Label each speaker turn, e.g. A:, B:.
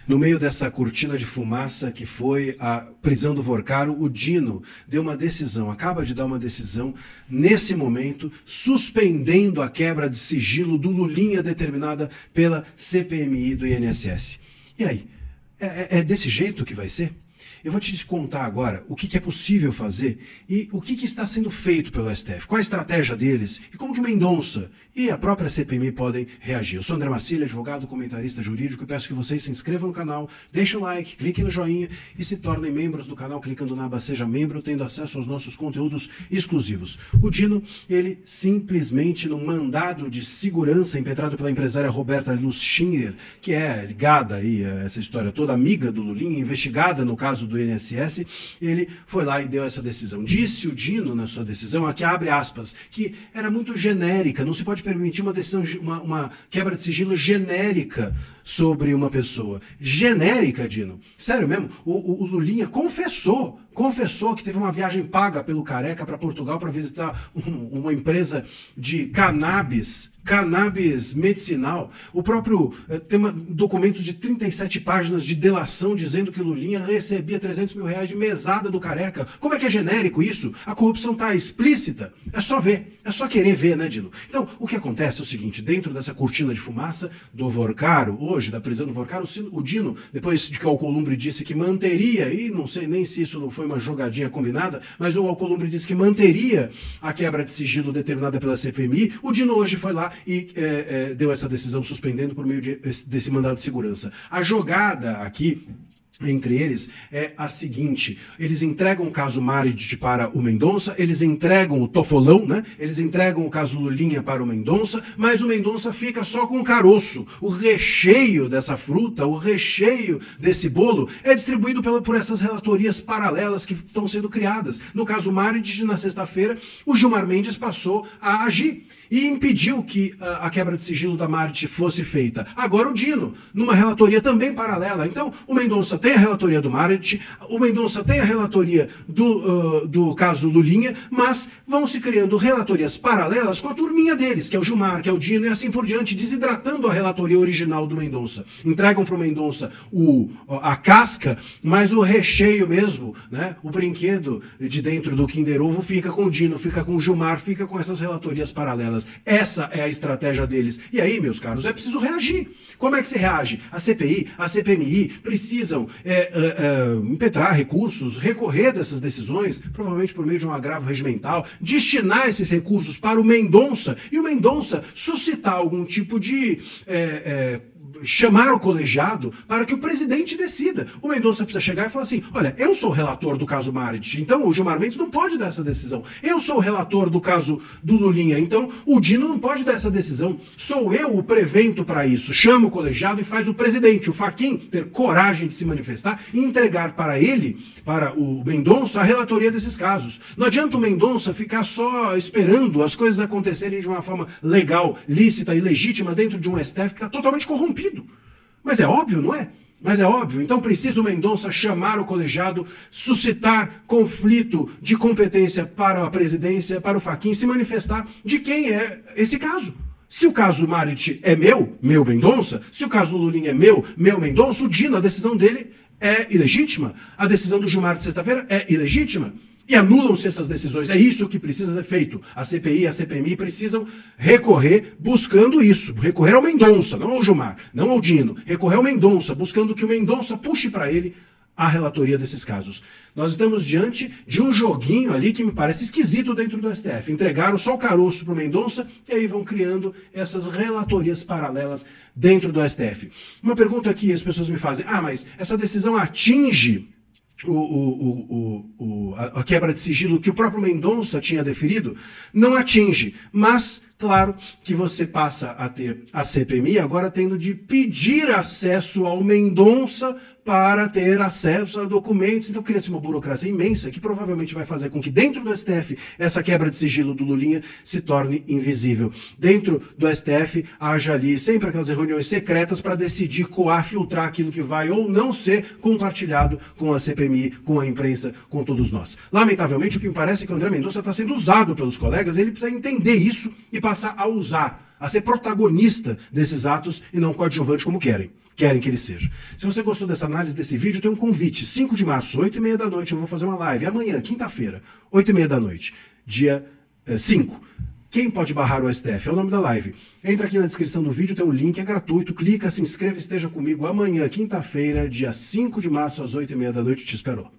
A: No meio dessa cortina de fumaça que foi a prisão do Vorcaro, o Dino deu uma decisão, acaba de dar uma decisão, nesse momento, suspendendo a quebra de sigilo do Lulinha determinada pela CPMI do INSS. E aí, é desse jeito que vai ser? Eu vou te contar agora o que é possível fazer e o que está sendo feito pelo STF, qual a estratégia deles e como que o Mendonça e a própria CPMI podem reagir. Eu sou André Marcílio, advogado, comentarista jurídico, e peço que vocês se inscrevam no canal, deixem o like, cliquem no joinha e se tornem membros do canal clicando na aba Seja Membro, tendo acesso aos nossos conteúdos exclusivos. O Dino, ele simplesmente, num mandado de segurança impetrado pela empresária Roberta Luschinger, que é ligada aí a essa história toda, amiga do Lulinha, investigada no caso do INSS, ele foi lá e deu essa decisão. Disse o Dino na sua decisão, aqui abre aspas, que era muito genérica, não se pode permitir uma decisão, uma quebra de sigilo genérica sobre uma pessoa. Genérica, Dino? Sério mesmo? O Lulinha confessou que teve uma viagem paga pelo Careca para Portugal para visitar uma empresa de cannabis medicinal. O próprio tem documentos de 37 páginas de delação dizendo que o Lulinha recebia 300 mil reais de mesada do Careca. Como é que é genérico isso? A corrupção está explícita. É só ver, é só querer ver, né, Dino? Então, o que acontece é o seguinte, dentro dessa cortina de fumaça do Vorcaro, hoje, da prisão do Vorcaro, o Dino, depois de que o Alcolumbre disse que manteria, e não sei nem se isso não foi uma jogadinha combinada, mas o Alcolumbre disse que manteria a quebra de sigilo determinada pela CPMI, o Dino hoje foi lá e deu essa decisão suspendendo por meio desse mandado de segurança. A jogada aqui entre eles é a seguinte: eles entregam o caso Marit para o Mendonça, eles entregam o Tofolão, né? Eles entregam o caso Lulinha para o Mendonça, mas o Mendonça fica só com o caroço. O recheio dessa fruta, o recheio desse bolo é distribuído por essas relatorias paralelas que estão sendo criadas. No caso Marit, na sexta-feira, o Gilmar Mendes passou a agir e impediu que a quebra de sigilo da Marit fosse feita. Agora o Dino, numa relatoria também paralela. Então, o Mendonça tem a relatoria do Marit, o Mendonça tem a relatoria do caso Lulinha, mas vão se criando relatorias paralelas com a turminha deles, que é o Gilmar, que é o Dino, e assim por diante, desidratando a relatoria original do Mendonça. Entregam para o Mendonça a casca, mas o recheio mesmo, né, o brinquedo de dentro do Kinder Ovo fica com o Dino, fica com o Gilmar, fica com essas relatorias paralelas. Essa é a estratégia deles. E aí, meus caros, é preciso reagir. Como é que se reage? A CPI, a CPMI precisam impetrar recursos, recorrer dessas decisões, provavelmente por meio de um agravo regimental, destinar esses recursos para o Mendonça e o Mendonça suscitar algum tipo de chamar o colegiado para que o presidente decida. O Mendonça precisa chegar e falar assim: olha, eu sou o relator do caso Marit, então o Gilmar Mendes não pode dar essa decisão. Eu sou o relator do caso do Lulinha, então o Dino não pode dar essa decisão. Sou eu o prevento para isso. Chama o colegiado e faz o presidente, o Fachin, ter coragem de se manifestar e entregar para ele, para o Mendonça, a relatoria desses casos. Não adianta o Mendonça ficar só esperando as coisas acontecerem de uma forma legal, lícita e legítima dentro de um STF que está totalmente corrompido. Mas é óbvio, não é? Mas é óbvio. Então precisa o Mendonça chamar o colegiado, suscitar conflito de competência para a presidência, para o Fachin, se manifestar de quem é esse caso. Se o caso Marit é meu Mendonça, se o caso Lulinha é meu Mendonça, o Dino, a decisão dele é ilegítima. A decisão do Gilmar de sexta-feira é ilegítima. E anulam-se essas decisões. É isso que precisa ser feito. A CPI e a CPMI precisam recorrer buscando isso. Recorrer ao Mendonça, não ao Gilmar, não ao Dino. Recorrer ao Mendonça, buscando que o Mendonça puxe para ele a relatoria desses casos. Nós estamos diante de um joguinho ali que me parece esquisito dentro do STF. Entregaram só o caroço para o Mendonça e aí vão criando essas relatorias paralelas dentro do STF. Uma pergunta que as pessoas me fazem: mas essa decisão atinge a quebra de sigilo que o próprio Mendonça tinha deferido? Não atinge, mas claro que você passa a ter a CPMI agora tendo de pedir acesso ao Mendonça para ter acesso a documentos. Então cria-se uma burocracia imensa que provavelmente vai fazer com que dentro do STF essa quebra de sigilo do Lulinha se torne invisível. Dentro do STF haja ali sempre aquelas reuniões secretas para decidir coar, filtrar aquilo que vai ou não ser compartilhado com a CPMI, com a imprensa, com todos nós. Lamentavelmente, o que me parece é que o André Mendonça está sendo usado pelos colegas, ele precisa entender isso e passar a usar, a ser protagonista desses atos e não coadjuvante como querem. querem que ele seja. Se você gostou dessa análise, desse vídeo, tem um convite. 5 de março, 8h30 da noite, eu vou fazer uma live. Amanhã, quinta-feira, 8h30 da noite, dia 5. Quem pode barrar o STF? É o nome da live. Entra aqui na descrição do vídeo, tem um link, é gratuito. Clica, se inscreva, esteja comigo amanhã, quinta-feira, dia 5 de março, às 8h30 da noite. Te espero lá.